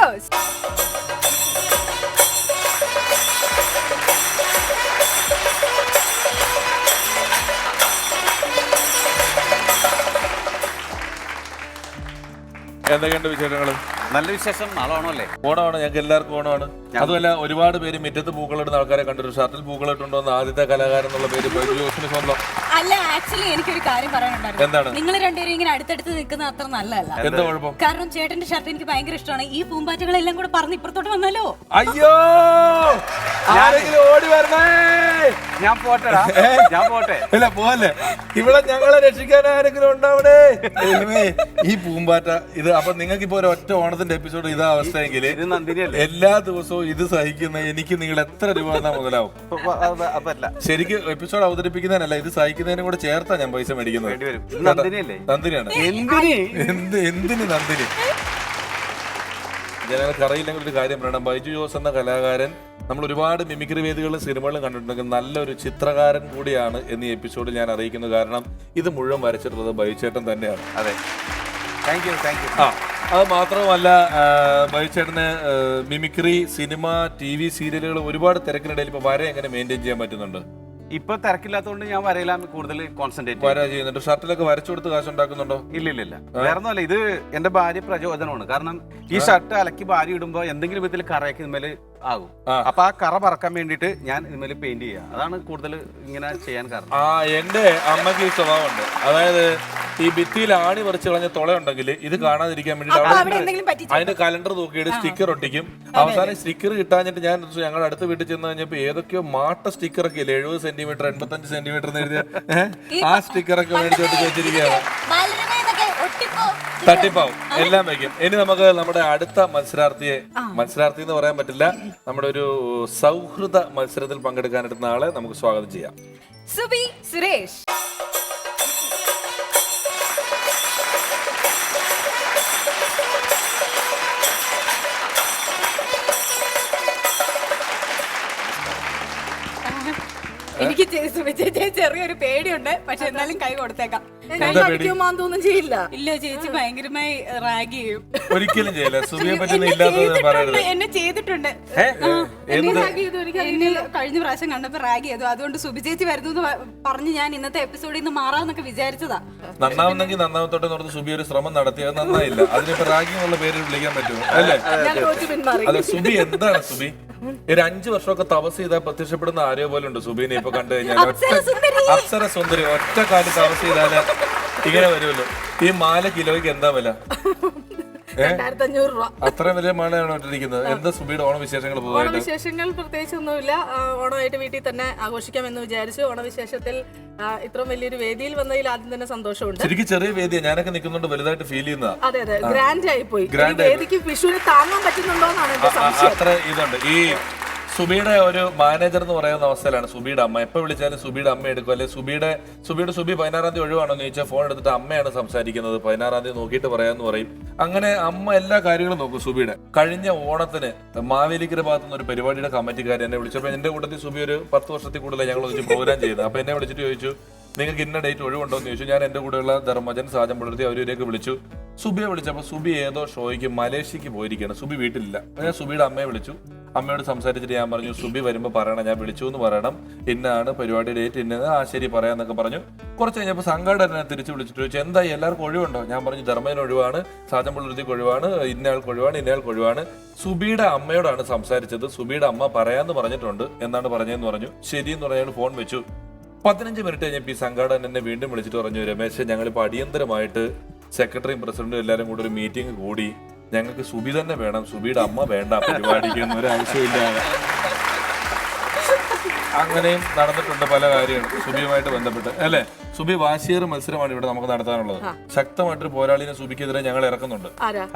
Studios. എന്തൊക്കെയുണ്ട് വിശേഷങ്ങൾ? നല്ല വിശേഷം. നാളെ ഓണമല്ലേ? ഓണമാണ്, ഞങ്ങൾക്ക് എല്ലാവർക്കും ഓണമാണ്. അതുമല്ല, ഒരുപാട് പേര് മുറ്റത്ത് പൂക്കളിടുന്ന ആൾക്കാരെ കണ്ടിട്ട് ഷർട്ടിൽ പൂക്കളിട്ടുണ്ടോന്ന് ആദ്യത്തെ കലാകാരൻ എന്നുള്ള പേര് ജോസിന് സ്വന്തം. അല്ല, ആക്ച്വലി എനിക്കൊരു കാര്യം പറയാനുണ്ടായിരുന്നു. എന്താണ്? നിങ്ങൾ രണ്ടുപേരും ഇങ്ങനെ അടുത്തടുത്ത് നിൽക്കുന്ന അത്ര നല്ലതല്ല. എന്താ കുഴപ്പം? കാരണം ചേട്ടന്റെ ഷർട്ട് എനിക്ക് ഭയങ്കര ഇഷ്ടമാണ്. ഈ പൂമ്പാറ്റകളെല്ലാം കൂടെ പറഞ്ഞ് ഇപ്പുറത്തോട്ട് വന്നാലോ? അയ്യോ, ആരെങ്കിലും ഓടി വരണേ! ഞാൻ പോട്ടെടാ, ഞാൻ പോട്ടെ. ഇല്ല, പോലെ ഇവിടെ ഞങ്ങളെ രക്ഷിക്കാൻ ആരെങ്കിലും ഉണ്ടാവണേ. ഈ പൂമ്പാറ്റ ഇത് അപ്പൊ നിങ്ങൾക്ക് ഇപ്പൊ ഒരു ഒറ്റ ഓണത്തിന്റെ എപ്പിസോഡ് ഇതാ അവസ്ഥയെങ്കിൽ എല്ലാ ദിവസവും ഇത് സഹിക്കുന്ന എനിക്ക് നിങ്ങൾ എത്ര രൂപ തന്നാ മുതലാവും? ശരിക്കും എപ്പിസോഡ് അവതരിപ്പിക്കുന്നതിനല്ല, ഇത് സഹിക്കുന്നതിനും കൂടെ ചേർത്താ ഞാൻ പൈസ മേടിക്കുന്നത്. നന്ദിനിയാണ്. എന്തിന് നന്ദിനി? ജനങ്ങൾക്ക് അറിയില്ലെങ്കിൽ ഒരു കാര്യം പറയണം. ബൈജു ജോസ് എന്ന കലാകാരൻ നമ്മൾ ഒരുപാട് മിമിക്രി വേദികളിലും സിനിമകളിലും കണ്ടിട്ടുണ്ടെങ്കിൽ നല്ലൊരു ചിത്രകാരൻ കൂടിയാണ് എന്ന് ഈ എപ്പിസോഡിൽ ഞാൻ അറിയിക്കുന്നു. കാരണം ഇത് മുഴുവൻ വരച്ചിട്ടുള്ളത് ബൈചേട്ടൻ തന്നെയാണ്. അതെ, താങ്ക് യു. അത് മാത്രമല്ല, ബൈചേട്ടന് മിമിക്രി, സിനിമ, TV സീരിയലുകൾ ഒരുപാട് തിരക്കിനിടയിൽ ഇപ്പൊ വര എങ്ങനെ മെയിൻറ്റെയിൻ ചെയ്യാൻ പറ്റുന്നുണ്ട്? ഇപ്പൊ തിരക്കില്ലാത്തതുകൊണ്ട് ഞാൻ വരയിലാണ് കൂടുതൽ കോൺസെൻട്രേറ്റ് വര ചെയ്യുന്നുണ്ട്. ഷർട്ടിലൊക്കെ വരച്ചു കൊടുത്ത് കാശ് ഉണ്ടാക്കുന്നുണ്ടോ? ഇല്ല. വേറെ ഒന്നുമല്ല, ഇത് എന്റെ ഭാര്യ പ്രചോദനമാണ്. കാരണം ഈ ഷർട്ട് അലക്കി ഭാര്യ ഇടുമ്പോ എന്തെങ്കിലും വിധത്തിൽ കറയൊക്കെ ഇതുമേല് ആകും. അപ്പൊ ആ കറ പറക്കാൻ വേണ്ടിട്ട് ഞാൻ ഇതുമേല് പെയിന്റ് ചെയ്യുക. അതാണ് കൂടുതൽ ഇങ്ങനെ ചെയ്യാൻ കാരണം. എന്റെ അമ്മക്ക് ഈ സ്വഭാവമുണ്ട്. അതായത് ഈ ഭിത്തിയിൽ ആണി പറിച്ചു കളഞ്ഞ തുളയുണ്ടെങ്കിൽ ഇത് കാണാതിരിക്കാൻ വേണ്ടി അതിന്റെ കലണ്ടർ തൂക്കിയിട്ട് സ്റ്റിക്കർ ഒട്ടിക്കും. അവസാനം സ്റ്റിക്കർ കിട്ടാഞ്ഞിട്ട് ഞാൻ ഞങ്ങളുടെ അടുത്ത വീട്ടിൽ ചെന്ന് കഴിഞ്ഞപ്പോ ഏതൊക്കെയോ മാട്ട സ്റ്റിക്കറൊക്കെ ഇല്ലേ, 70 സെന്റിമീറ്റർ 85 സെന്റിമീറ്റർ എഴുതിയ ആ സ്റ്റിക്കറൊക്കെ മേടിച്ചോട്ട് വെച്ചിരിക്കുകയാണ്. തട്ടിപ്പാവും, എല്ലാം വയ്ക്കും. ഇനി നമുക്ക് നമ്മുടെ അടുത്ത മത്സരാർത്ഥി എന്ന് പറയാൻ പറ്റില്ല, നമ്മുടെ ഒരു സൗഹൃദ മത്സരത്തിൽ പങ്കെടുക്കാനെടുത്ത ആളെ നമുക്ക് സ്വാഗതം ചെയ്യാം. സുബി സുരേഷ്. എനിക്ക് ചെറിയൊരു പേടിയുണ്ട്, പക്ഷെ എന്നാലും കൈ കൊടുത്തേക്കാം. ഒന്നും ചെയ്യില്ല. ഇല്ല, ചേച്ചി ഭയങ്കരമായി റാഗ് ചെയ്യും. ഒരിക്കലും ചെയ്യില്ല. സുബിയെ പറ്റി എന്നെ ചെയ്തിട്ടുണ്ട്. കഴിഞ്ഞ പ്രാവശ്യം കണ്ടപ്പോ റാഗ് ചെയ്തു. അതുകൊണ്ട് സുബി ചേച്ചി വരുന്നു എന്ന് പറഞ്ഞ് ഞാൻ ഇന്നത്തെ എപ്പിസോഡിൽ നിന്ന് മാറാന്നൊക്കെ വിചാരിച്ചതാ. നന്നാവുന്നെങ്കിൽ നന്നാമത്തോട്ടെ നടന്ന് സുബി ഒരു ശ്രമം നടത്തി, അത് നന്നായില്ല. അതിനിപ്പോ റാഗിംഗ് എന്നുള്ള പേര് വിളിക്കാൻ പറ്റുമോ? അല്ലേ? അതെ, സുബി എന്താണ് സുബി? ഒരു 5 വർഷമൊക്കെ തപസ് ചെയ്താൽ പ്രത്യക്ഷപ്പെടുന്ന ആരോ പോലെ ഉണ്ട് സുബീനെ ഇപ്പൊ കണ്ടു കഴിഞ്ഞാൽ. അപ്സര സുന്ദരി ഒറ്റ കാലം തപസ് ചെയ്താല് ഇങ്ങനെ വരുമല്ലോ. ഈ മാല കിലോയ്ക്ക് എന്താ വില? 2500 രൂപ. അത്രയും വലിയ മാലയാണോ ഇട്ടിരിക്കുന്നത്? എന്താ സുബിയുടെ ഓണവിശേഷങ്ങൾ? ഓണവിശേഷങ്ങൾ പ്രത്യേകിച്ചൊന്നുമില്ല. ഓണമായിട്ട് വീട്ടിൽ തന്നെ ആഘോഷിക്കാമെന്ന് വിചാരിച്ചു. ഓണവിശേഷത്തിൽ ഇത്രയും വലിയൊരു വേദിയിൽ വന്നതിൽ ആദ്യം തന്നെ സന്തോഷമുണ്ട്. ശരിക്കും ചെറിയ വേദിയാണ്, ഞാനൊക്കെ നിൽക്കുന്നുണ്ട് വലുതായിട്ട് ഫീൽ ചെയ്യുന്നതാ. അതെ, ഗ്രാൻഡ് ആയി പോയി. വേദിക്ക് വിഷുവിന് താങ്ങാൻ പറ്റുന്നുണ്ടോന്നാണ് എന്റെ സംശയം. അത്ര ഇതുണ്ട്. ഈ സുബിയുടെ ഒരു മാനേജർ എന്ന് പറയുന്ന അവസ്ഥയിലാണ് സുബിയുടെ അമ്മ. എപ്പോൾ വിളിച്ചാലും സുബിയുടെ അമ്മ എടുക്കും. അല്ലെ സുബി 16-ാം തീയതി ഒഴിവാണോ എന്ന് ചോദിച്ചാൽ ഫോൺ എടുത്തിട്ട് അമ്മയാണ് സംസാരിക്കുന്നത്, 16-ാം തീയതി നോക്കിയിട്ട് പറയാന്ന് പറയും. അങ്ങനെ അമ്മ എല്ലാ കാര്യങ്ങളും നോക്കും സുബിയുടെ. കഴിഞ്ഞ ഓണത്തിന് മാവേലിക്കര ഭാഗത്തുനിന്ന് ഒരു പരിപാടിയുടെ കമ്മിറ്റിക്കാർ എന്നെ വിളിച്ചപ്പോൾ എന്റെ കൂട്ടത്തിൽ സുബി ഒരു 10 വർഷത്തിൽ കൂടുതൽ ഞങ്ങൾ ഒന്നിച്ച് പ്രോഗ്രാം ചെയ്തത്. അപ്പൊ എന്നെ വിളിച്ചിട്ട് ചോദിച്ചു, നിങ്ങൾക്ക് ഇന്ന ഡേറ്റ് ഒഴിവുണ്ടോ എന്ന് ചോദിച്ചു. ഞാൻ എന്റെ കൂടെയുള്ള ധർമ്മജൻ, സാജൻ പുലർത്തി അവരേക്ക് വിളിച്ചു. സുബിയെ വിളിച്ചപ്പോൾ സുബി ഏതോ ഷോയ്ക്ക് മലേഷ്യക്ക് പോയിരിക്കുകയാണ്. സുബി വീട്ടിലില്ല. ഞാൻ സുബിയുടെ അമ്മയെ വിളിച്ചു. അമ്മയോട് സംസാരിച്ചിട്ട് ഞാൻ പറഞ്ഞു, സുബി വരുമ്പോൾ പറയണം, ഞാൻ വിളിച്ചു എന്ന് പറയണം, ഇന്നാണ് പരിപാടി ഡേറ്റ് ഇന്നത്. ശരി പറയാന്നൊക്കെ പറഞ്ഞു. കുറച്ച് കഴിഞ്ഞപ്പോൾ സംഘാടകനെ തിരിച്ചു വിളിച്ചിട്ട് ചോദിച്ചു, എന്തായി എല്ലാവർക്കും ഒഴിവുണ്ടോ? ഞാൻ പറഞ്ഞു, ധർമ്മജന് ഒഴിവാണ്, സാജൻ പുലർത്തിക്ക് ഒഴിവാണ്, ഇന്നയാൾക്ക് ഒഴിവാണ്. സുബിയുടെ അമ്മയോടാണ് സംസാരിച്ചത്. സുബിയുടെ അമ്മ പറയാന്ന് പറഞ്ഞിട്ടുണ്ട് എന്നാണ് പറഞ്ഞതെന്ന് പറഞ്ഞു. ശരിയെന്ന് പറഞ്ഞാൽ ഫോൺ വെച്ചു. 15 മിനിറ്റ് കഴിഞ്ഞപ്പോൾ ഈ സംഘാടകൻ എന്നെ വീണ്ടും വിളിച്ചിട്ട് പറഞ്ഞു, രമേശ്, ഞങ്ങളിപ്പോൾ അടിയന്തരമായിട്ട് സെക്രട്ടറിയും പ്രസിഡന്റും എല്ലാവരും കൂടെ ഒരു മീറ്റിംഗ് കൂടി, ഞങ്ങൾക്ക് സുബി തന്നെ വേണം, സുബിയുടെ അമ്മ വേണ്ട പരിപാടിക്ക് എന്നൊരു ആവശ്യമില്ല. അങ്ങനെയും നടന്നിട്ടുണ്ട് പല കാര്യങ്ങളും സുബിയുമായിട്ട് ബന്ധപ്പെട്ട്, അല്ലെ? സുബി വാശിയേറെ മത്സരമാണ് ഇവിടെ നമുക്ക് നടത്താനുള്ളത്. ശക്തമായിട്ടൊരു പോരാളിനെ സുബിക്കെതിരെ ഞങ്ങൾ ഇറക്കുന്നുണ്ട്.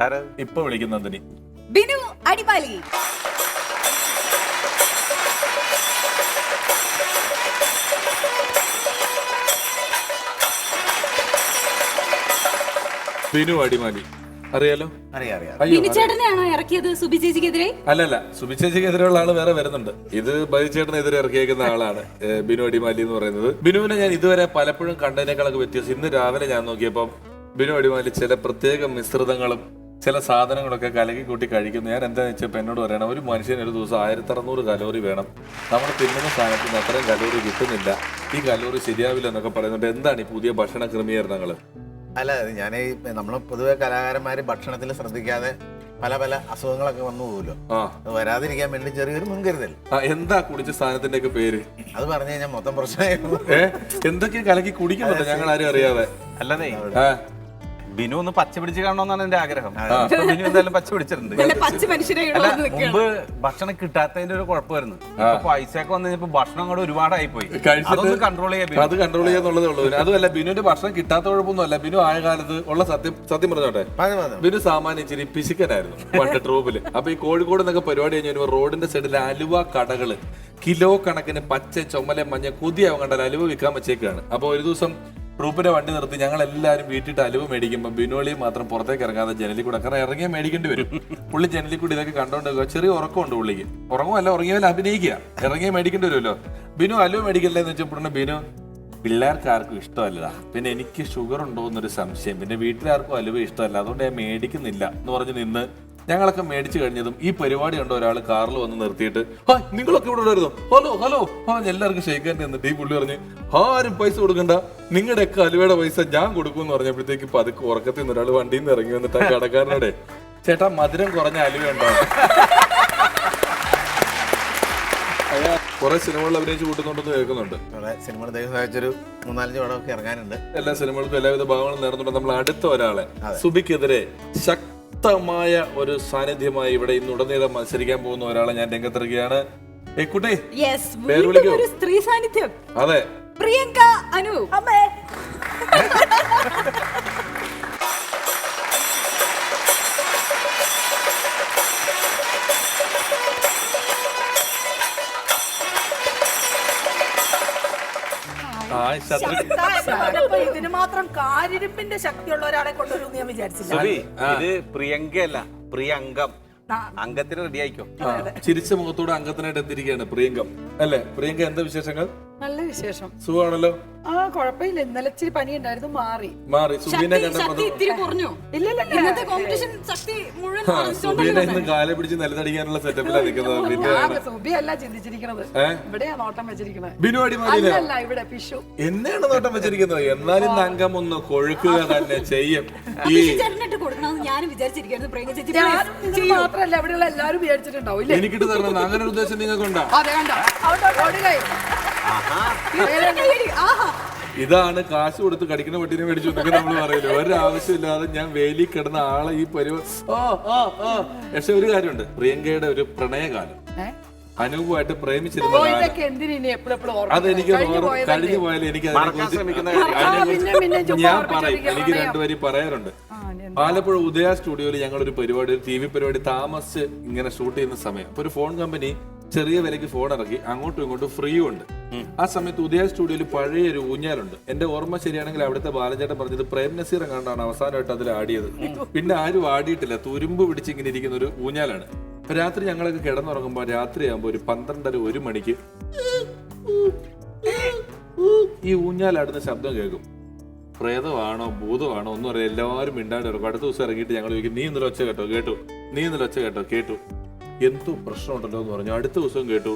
ഇപ്പൊ വിളിക്കുന്ന നന്ദിനി. ബിനു അടിമാലി. ബിനു അടിമാലി അറിയാലോ? ചേട്ടനെയാണോ ഇറക്കിയത് സുബി ചേച്ചിക്കെതിരെ? അല്ലല്ല, സുബി ചേച്ചിക്കെതിരെയുള്ള ആള് വേറെ വരുന്നുണ്ട്. ഇത് ബൈജു ചേട്ടനെതിരെ ഇറക്കിയേക്കുന്ന ആളാണ് ബിനു അടിമാലി എന്ന് പറയുന്നത്. ബിനുവിനെ ഞാൻ ഇതുവരെ പലപ്പോഴും കണ്ടതിനേക്കാളൊക്കെ വ്യത്യാസം ഇന്ന് രാവിലെ ഞാൻ നോക്കിയപ്പം ബിനു അടിമാലി ചില പ്രത്യേക മിശ്രിതങ്ങളും ചില സാധനങ്ങളൊക്കെ കലക്കി കൂട്ടി കഴിക്കുന്നു. ഞാൻ എന്താണെന്ന് വെച്ചപ്പോൾ എന്നോട് പറയണം, ഒരു മനുഷ്യന് ഒരു ദിവസം 1600 കലോറി വേണം, നമ്മൾ തിന്നുന്ന സാധനത്തിൽ നിന്ന് അത്രയും കലോറി കിട്ടുന്നില്ല, ഈ കലോറി ശരിയാവില്ല എന്നൊക്കെ പറയുന്നുണ്ട്. എന്താണ് ഈ പുതിയ ഭക്ഷണ ക്രമീകരണങ്ങൾ? അല്ല, ഞാൻ നമ്മൾ പൊതുവെ കലാകാരന്മാര് ഭക്ഷണത്തിൽ ശ്രദ്ധിക്കാതെ പല പല അസുഖങ്ങളൊക്കെ വന്നു പോകുമല്ലോ. അത് വരാതിരിക്കാൻ വേണ്ടി ചെറിയൊരു മുൻകരുതൽ. എന്താ കുടിച്ച സാധനത്തിന്റെ ഒക്കെ പേര്? അത് പറഞ്ഞു കഴിഞ്ഞാൽ മൊത്തം പ്രശ്നമായിരുന്നു. എന്തൊക്കെയാ കലക്കി കുടിക്കുന്നുണ്ട് ഞങ്ങൾ ആരും അറിയാതെ? അല്ലതേ, ബിനു ഒന്ന് പച്ച പിടിച്ച് കാണണമെന്നാണ് എന്റെ ആഗ്രഹം. ബിനു എന്തായാലും പച്ച പിടിച്ചിട്ടുണ്ട്. അല്ല, മുമ്പ് ഭക്ഷണം കിട്ടാത്തതിന്റെ ഒരു കുഴപ്പമായിരുന്നു. പൈസയൊക്കെ വന്നു കഴിഞ്ഞപ്പോ ഭക്ഷണം അങ്ങോട്ട് ഒരുപാടായി പോയി. അതൊന്ന് കൺട്രോൾ ചെയ്യാൻ, അത് കൺട്രോൾ ചെയ്യാന്നുള്ളതേ ഉള്ളൂ. അതുമല്ല, ബിനുവിന്റെ ഭക്ഷണം കിട്ടാത്ത കുഴപ്പമൊന്നുമല്ല. ബിനു ആയ കാലത്ത് ഉള്ള സത്യം പറഞ്ഞോട്ടെ, ബിനു സാമാന്യം ഇച്ചിരി പിശുക്കനായിരുന്നു പണ്ട് ട്രൂപ്പില്. അപ്പൊ ഈ കോഴിക്കോട് എന്നൊക്കെ പരിപാടി കഴിഞ്ഞ റോഡിന്റെ സൈഡിൽ അലുവ കടകള് കിലോ കണക്കിന് പച്ച ചുമല മഞ്ഞ കൊതിയാവും കണ്ടാൽ അലുവ വിൽക്കാൻ വെച്ചേക്കാണ്. അപ്പൊ ഒരു ദിവസം ട്രൂപ്പിന്റെ വണ്ടി നിർത്തി ഞങ്ങൾ എല്ലാവരും വീട്ടിട്ട് അലുവ മേടിക്കുമ്പോൾ ബിനോളി മാത്രം പുറത്തേക്ക് ഇറങ്ങാതെ ജനലിൽ കൂടെ, കാരണം ഇറങ്ങിയാൽ മേടിക്കേണ്ടി വരും. പുള്ളി ജനലിൽ കൂടി ഇതൊക്കെ കണ്ടോണ്ട് ചെറിയ ഉറക്കമുണ്ട് പുള്ളിക്ക്. ഉറങ്ങുമല്ല, ഉറങ്ങിയവല്ല അഭിനയിക്കുക, ഇറങ്ങിയാൽ മേടിക്കേണ്ടി വരുമല്ലോ. ബിനു അലുവ മേടിക്കല്ലേ എന്ന് വെച്ചപ്പോഴാണ് ബിനു, പിള്ളേർക്ക് ആർക്കും ഇഷ്ടമല്ല, പിന്നെ എനിക്ക് ഷുഗർ ഉണ്ടോ എന്നൊരു സംശയം, പിന്നെ വീട്ടിലാർക്കും അലുവ ഇഷ്ടമല്ല, അതുകൊണ്ട് ഞാൻ മേടിക്കുന്നില്ല എന്ന് പറഞ്ഞ് നിന്ന് ഞങ്ങളൊക്കെ മേടിച്ചു കഴിഞ്ഞതും ഈ പരിപാടി കണ്ട ഒരാൾ കാറിൽ വന്ന് നിർത്തിയിട്ട്, നിങ്ങളൊക്കെ ഇവിടെ ഉണ്ടായിരുന്നു, ഹലോ ഹലോ എല്ലാവർക്കും ഷെയ്ക്കാൻ എന്നിട്ട് ഈ പുള്ളി പറഞ്ഞ്, ആരും പൈസ കൊടുക്കണ്ട, നിങ്ങളുടെയൊക്കെ അലുവയുടെ പൈസ ഞാൻ കൊടുക്കും എന്ന് പറഞ്ഞപ്പോഴത്തേക്ക് പതുക്കെ ഉറക്കത്തിൽ നിന്ന് ഒരാൾ വണ്ടിയിൽ നിന്ന് ഇറങ്ങി വന്നിട്ട് ആ കടക്കാരനോടെ, ചേട്ടാ മധുരം കുറഞ്ഞ അലുവ ഉണ്ടാവും. കുറെ സിനിമകളിൽ അഭിനയിച്ച് കൂട്ടുന്നുണ്ടെന്ന് കേൾക്കുന്നുണ്ട്. സിനിമ സഹായിച്ചൊരു 3-4 പടമൊക്കെ ഇറങ്ങാനുണ്ട്. എല്ലാ സിനിമകൾക്കും എല്ലാവിധ ഭാഗങ്ങളും നേർന്നുണ്ട്. നമ്മൾ അടുത്ത ഒരാളെ സുബിക്കെതിരെ ശക്തമായ ഒരു സാന്നിധ്യമായി ഇവിടെ ഇന്ന് ഉടനീളം മത്സരിക്കാൻ പോകുന്ന ഒരാളെ ഞാൻ രംഗത്തിറക്കുകയാണ്. കുട്ടി, പേര് വിളിക്കൂ. സ്ത്രീ സാന്നിധ്യം. അതെ, പ്രിയങ്ക അനു. അമ്മേ ഇതിന് മാത്രം കാര്യരിപ്പിന്റെ ശക്തിയുള്ള ഒരാളെ കൊണ്ടുവരും ഞാൻ വിചാരിച്ചില്ല. ഇത് പ്രിയങ്കയല്ല, പ്രിയങ്കം. അംഗത്തിന് റെഡി ആയിക്കോ. ചിരിച്ച മുഖത്തോടെ അംഗത്തിനായിട്ട് എത്തിയിരിക്കുകയാണ് പ്രിയങ്കം അല്ലേ? പ്രിയങ്ക, എന്താ വിശേഷങ്ങൾ? നല്ല വിശേഷം. സുഖമാണല്ലോ? കുഴപ്പമില്ല. ഇന്നലെ ഇച്ചിരി പനി ഉണ്ടായിരുന്നു, മാറി. സുബീനെ കണ്ടപ്പോ സുബീനെ ഇന്ന് കാലെ പിടിച്ച് നിലത്തടിക്കാനുള്ള സെറ്റപ്പിലാണ് നിൽക്കുന്നത്. പിന്നെ സുബിയല്ല ചിന്തിച്ചിരിക്കുന്നത്, ഇവിടെയാ നോട്ടം വെച്ചിരിക്കുന്നത്. ബിനു അടിമാലിയില്ല, ഇവിടെ പിഷു എന്നെയാണ് നോട്ടം വെച്ചിരിക്കുന്നത്. എന്നാലും ഇന്ന് അംഗം ഒന്ന് കൊഴുക്കുക തന്നെ ചെയ്യും. ഞാനും വിചാരിച്ചിരിക്കുന്നു. മാത്രല്ല, ഇവിടെയുള്ള എല്ലാവരും വിചാരിച്ചിട്ടുണ്ടാവും എനിക്കിട്ട് തരണം, അങ്ങനെ ഒരു ഉദ്ദേശം നിങ്ങൾക്കുണ്ടോ? ഇതാണ് കാശ് കൊടുത്ത് കടിക്കുന്ന പട്ടിനെ മേടിച്ചു എന്നൊക്കെ നമ്മൾ പറയില്ല. ഒരാവശ്യമില്ലാതെ ഞാൻ വേലി കിടന്ന ആളെ ഈ പരിപാടി. പക്ഷെ ഒരു കാര്യമുണ്ട്, പ്രിയങ്കയുടെ ഒരു പ്രണയകാലം അനൂപുമായിട്ട് പ്രേമിച്ചിരുന്ന അതെനിക്ക് കഴിഞ്ഞു പോയാലും എനിക്ക് ഞാൻ പറയും. എനിക്ക് രണ്ടുപേരും പറയാറുണ്ട്. ആലപ്പുഴ ഉദയ സ്റ്റുഡിയോയിൽ ഞങ്ങളൊരു പരിപാടി, ഒരു TV പരിപാടി താമസിച്ച് ഇങ്ങനെ ഷൂട്ട് ചെയ്യുന്ന സമയം, അപ്പൊ ഒരു ഫോൺ കമ്പനി ചെറിയ വിലയ്ക്ക് ഫോൺ ഇറക്കി, അങ്ങോട്ടും ഇങ്ങോട്ടും ഫ്രീയും ഉണ്ട്. ആ സമയത്ത് ഉദയ സ്റ്റുഡിയോയിൽ പഴയ ഒരു ഊഞ്ഞാലുണ്ട്. എന്റെ ഓർമ്മ ശരിയാണെങ്കിൽ അവിടുത്തെ ബാലചേട്ടൻ പറഞ്ഞത് പ്രേം നസീർ കണ്ടാണ് അവസാനമായിട്ട് അതിൽ ആടിയത്. പിന്നെ ആരും ആടിയിട്ടില്ല, തുരുമ്പ് പിടിച്ചിങ്ങനെ ഇരിക്കുന്ന ഒരു ഊഞ്ഞാലാണ്. രാത്രി ഞങ്ങളൊക്കെ കിടന്നുറങ്ങുമ്പോ രാത്രിയാകുമ്പോ ഒരു 12-1 മണിക്ക് ഈ ഊഞ്ഞാലാടുന്ന ശബ്ദം കേൾക്കും. പ്രേതമാണോ ഭൂതമാണോ ഒന്നും അറിയാം. എല്ലാവരും മിണ്ടാണ്ട് ഇറക്കും. അടുത്ത ദിവസം ഇറങ്ങിയിട്ട് ഞങ്ങൾ ചോദിക്കും, നീ ഇന്നലെ ഒച്ച കേട്ടോ? കേട്ടു. നീ ഇന്നലെ ഒച്ച കേട്ടോ? കേട്ടു. എന്തോ പ്രശ്നമുണ്ടല്ലോ എന്ന് പറഞ്ഞു. അടുത്ത ദിവസം കേട്ടു.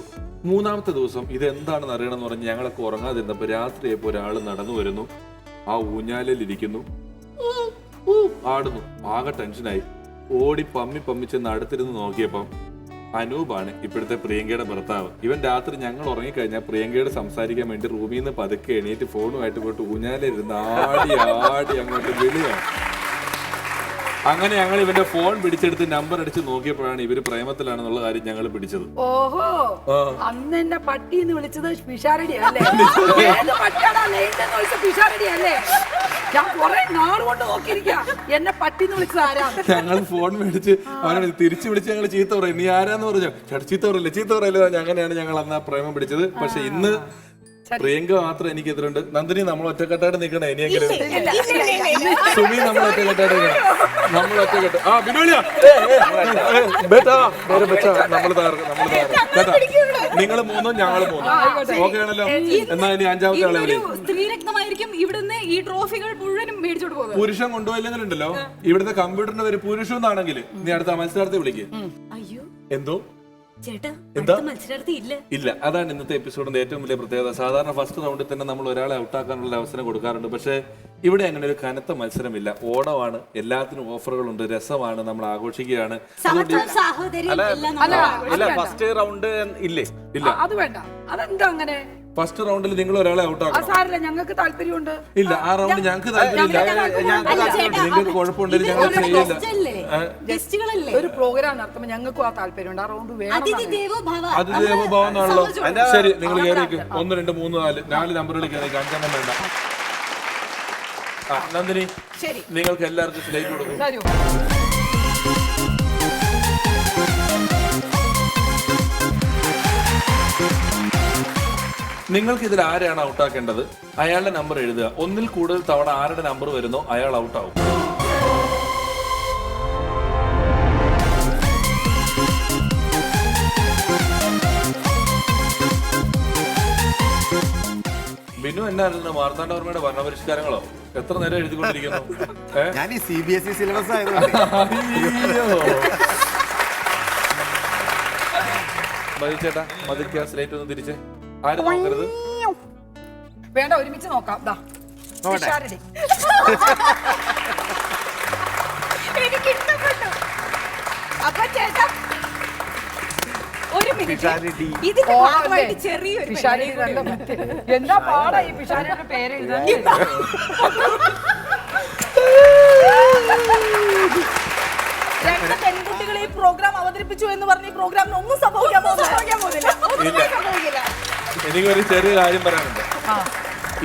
3-ാമത്തെ ദിവസം ഇത് എന്താണെന്ന് അറിയണമെന്ന് പറഞ്ഞ് ഞങ്ങളൊക്കെ ഉറങ്ങാതിരുന്നപ്പോ രാത്രിയായപ്പോ ഒരാൾ നടന്നു വരുന്നു, ആ ഊഞ്ഞാലിൽ ഇരിക്കുന്നു, ആടുന്നു. ആകെ ടെൻഷനായി. ഓടി പമ്മി ചെന്ന് അടുത്തിരുന്ന് നോക്കിയപ്പം അനൂപാണ് ഇപ്പോഴത്തെ പ്രിയങ്കയുടെ ഭർത്താവ്. ഇവൻ രാത്രി ഞങ്ങൾ ഉറങ്ങിക്കഴിഞ്ഞാൽ പ്രിയങ്കയോട് സംസാരിക്കാൻ വേണ്ടി റൂമിൽ നിന്ന് പതുക്കെ എണീറ്റ് ഫോണുമായിട്ട് പോയിട്ട് ഊഞ്ഞാലിരുന്ന് ആടി അങ്ങോട്ട് വിളിയാണ്. അങ്ങനെ ഞങ്ങൾ ഇവന്റെ ഫോൺ പിടിച്ചെടുത്ത് നമ്പർ അടിച്ച് നോക്കിയപ്പോഴാണ് ഇവര് പ്രേമത്തിലാണെന്നുള്ള കാര്യം ഞങ്ങൾ പിടിച്ചത്. ഓഹോ, അന്ന് എന്നെ പട്ടി എന്ന് വിളിച്ചത് പിഷാരടിയല്ലേ? പിഷാരടിയല്ലേ? ഞാൻ കുറെ നാൾ കൊണ്ട് നോക്കിയിരിക്കാം എന്നെ പട്ടി എന്ന് വിളിച്ചത് ആരാ. ഞങ്ങൾ ഫോൺ മേടിച്ച് അവനെ തിരിച്ചു വിളിച്ച് ഞങ്ങൾ ചീത്ത പറയും. നീ ആരാന്ന് പറഞ്ഞു. ചീത്ത പറയില്ല. അങ്ങനെയാണ് ഞങ്ങൾ അന്ന് ആ പ്രേമം പിടിച്ചത്. പക്ഷെ ഇന്ന് പ്രിയങ്ക മാത്രം എനിക്ക് എതിരുണ്ട്. നന്ദിനി നമ്മൾ ഒറ്റക്കെട്ടായിട്ട് നിൽക്കണേ ഇനിയെങ്കിലും. സുബി നമ്മൾ ഒറ്റക്കെട്ടായിട്ട് നിൽക്കണം. നമ്മൾ ഒറ്റക്കെട്ട്. ആ ബിനോലിയ നിങ്ങൾ മൂന്നും ഞങ്ങൾ മൂന്നും ഓക്കെ ആണല്ലോ. എന്നാ ഇനി അഞ്ചാമത്തെ ആളെ വിളി. സ്ത്രീരത്നമായിരിക്കും ഇവിടുന്ന് ഈ ട്രോഫികൾ മുഴുവനും മേടിച്ചോട്ട് പോകുന്നത്. പുരുഷൻ കൊണ്ടുപോയില്ലെങ്കിലുണ്ടല്ലോ ഇവിടുത്തെ കമ്പ്യൂട്ടറിന്റെ പേര് പുരുഷൻ എന്നാണെങ്കിൽ നീ അടുത്ത മത്സരാർത്ഥി വിളിക്കുക. അയ്യോ എന്തോ ചേട്ടാ, എന്താ മത്സരാർത്ഥി ഇല്ല. ഇല്ല. അതാണ് ഇന്നത്തെ എപ്പിസോഡിന്റെ ഏറ്റവും വലിയ പ്രത്യേകത. സാധാരണ ഫസ്റ്റ് റൗണ്ടിൽ തന്നെ നമ്മൾ ഒരാളെ ഔട്ടാക്കാനുള്ള അവസരം കൊടുക്കാറുണ്ട്. പക്ഷേ ഇവിടെ അങ്ങനെ ഒരു കനത്ത മത്സരമില്ല. ഓണമാണ്, എല്ലാത്തിനും ഓഫറുകളുണ്ട്, രസമാണ്, നമ്മൾ ആഘോഷിക്കുകയാണ്. അല്ല ഫസ്റ്റ് റൗണ്ട് ഇല്ലേ? ഇല്ല, അത് വേണ്ട. അതെന്താ അങ്ങനെ? ഫസ്റ്റ് റൗണ്ടിൽ നിങ്ങൾ ഒരാളെ ഔട്ടാക്കണം. സാരില്ല, ഞങ്ങൾക്ക് താല്പര്യമുണ്ട്. ഇല്ല, ആ റൗണ്ട് ഞങ്ങൾക്ക് താല്പര്യമില്ല. നിങ്ങൾക്ക് കുഴപ്പമുണ്ടെങ്കിൽ ഞങ്ങൾ ചെയ്യില്ല. ഒരു പ്രോഗ്രാം നടത്തുമ്പോൾ ഞങ്ങൾക്കും ആ താല്പര്യമുണ്ട്. ആ റൗണ്ട് വേണം. അതിദേവഭാവം എന്നാണല്ലോ. ശരി, നിങ്ങൾ കയറിയേക്ക്. 1 2 3 4 നമ്പറുകളിൽ കയറിയേക്ക്. 5 വേണ്ട. ആ നന്ദിനി, നിങ്ങൾക്ക് എല്ലാവർക്കും സ്ലേറ്റ് കൊടുക്കും. നിങ്ങൾക്ക് ഇതിൽ ആരെയാണ് ഔട്ടാക്കേണ്ടത്? അയാളുടെ നമ്പർ എഴുതുക. 1ൽ കൂടുതൽ തവണ ആരുടെ നമ്പർ വരുന്നോ അയാൾ ഔട്ടാവും. ബിനു എന്നായിരുന്നു മാർത്താണ്ഡവർമ്മയുടെ ഭരണപരിഷ്കാരങ്ങളോ? എത്ര നേരം എഴുതിക്കൊണ്ടിരിക്കുന്നു? ഞാൻ ഈ CBSE സിലബസ് ആയതുകൊണ്ട്. ചേട്ടാ മതിക്ക സ്ലേറ്റ് ഒന്ന് തിരിച്ചേ. ആരും നോക്കരുത്. വേണ്ട, ഒരുമിച്ച് നോക്കാം. എനിക്ക് ഇഷ്ടപ്പെട്ടു. അപ്പൊ ചേട്ടാ ഒരു മിനിറ്റ്, ഇതിന്റെ ഭാഗമായിട്ട് ചെറിയൊരു എന്താ പാടാ ഈ പിഷാരിയുടെ പേര് എഴുതാൻ? രണ്ട് പെൺകുട്ടികൾ ഈ പ്രോഗ്രാം അവതരിപ്പിച്ചു എന്ന് പറഞ്ഞ് ഈ പ്രോഗ്രാമിന് ഒന്നും സംഭവിക്കാൻ പോകുന്നില്ല. എനിക്കൊരു ചെറിയ കാര്യം പറയാനുണ്ട്.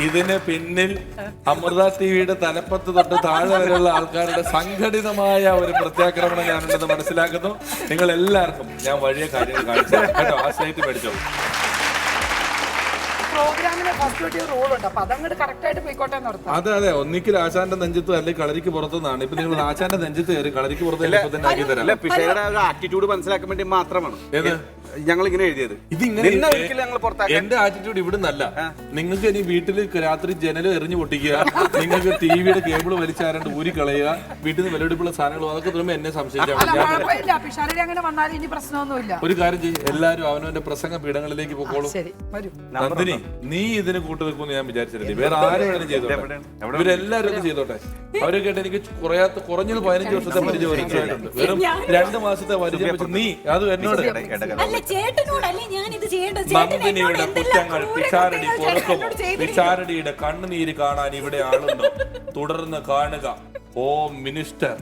ഇതിന് പിന്നിൽ അമൃത ടിവിയുടെ തലപ്പത്ത് തൊട്ട് താഴെ വരെയുള്ള ആൾക്കാരുടെ സംഘടിതമായ ഒരു പ്രത്യാക്രമണം ഞാനുണ്ടെന്ന് മനസ്സിലാക്കുന്നു. നിങ്ങൾ എല്ലാവർക്കും ഞാൻ വഴിയ കാര്യങ്ങൾ കാണിച്ചു കേട്ടോ. ആ സ്ലേറ്റ് മേടിച്ചോളൂ. പ്രോഗ്രാമിന് ഫസ്റ്റ് റോളുണ്ട്. അപ്പൊ അതങ്ങോട്ട് കറക്റ്റ് ആയിട്ട് പോയിക്കോട്ടെ നടത്താം. അതെ, ഒന്നിക്കൽ ആശാന്റെ നെഞ്ചത്ത് അല്ലെങ്കിൽ കളരിക്ക് പുറത്തുനിന്നാണ്. ഇപ്പൊ നിങ്ങൾ ആശാന്റെ നെഞ്ചത്ത് കയറി കളരിക്ക് പുറത്ത് തന്നെ ആക്കി തരാം. പിഷയുടെ ആറ്റിറ്റ്യൂഡ് മനസ്സിലാക്കാൻ വേണ്ടി മാത്രമാണ് ഞങ്ങൾ ഇങ്ങനെ എഴുതിയത്. എന്റെ ആറ്റിറ്റ്യൂഡ് ഇവിടെ നിന്നല്ല. നിങ്ങൾക്ക് ഇനി വീട്ടിൽ രാത്രി ജനൽ എറിഞ്ഞു പൊട്ടിക്കുക, നിങ്ങൾക്ക് ടിവിയുടെ കേബിൾ വലിച്ചാരണ്ട് ഊരി കളയുക, വീട്ടിൽ നിന്ന് വിലപിടിപ്പുള്ള സാധനങ്ങൾ അതൊക്കെ തുടങ്ങുമ്പോൾ എന്നെ സംശയിച്ചാൽ ഒരു കാര്യം ചെയ്യും. എല്ലാരും അവനവന്റെ പ്രസംഗ പീഠങ്ങളിലേക്ക് പൊക്കോളൂ. നന്ദിനി, നീ ഇതിന് കൂട്ടുവെക്കുമെന്ന് ഞാൻ വിചാരിച്ചിട്ടില്ല. വേറെ ആരും വേണം ചെയ്തോട്ടെ. ഇവരെല്ലാരും ഇത് ചെയ്തോട്ടെ. അവരൊക്കെ ആയിട്ട് എനിക്ക് കുറഞ്ഞത് 15 വർഷത്തെ പരിചയമുണ്ട്. വെറും 2 മാസത്തെ പരിചയം വെച്ച് നീ അത് എന്നോട് നന്ദിനിയുടെ കുറ്റങ്ങൾ പിഷാരടി പൊറുക്കുമോ? പിഷാരടിയുടെ കണ്ണുനീര് കാണാൻ ഇവിടെ ആളുണ്ടോ? തുടർന്ന് കാണുക ഓ മിനിസ്റ്റർ.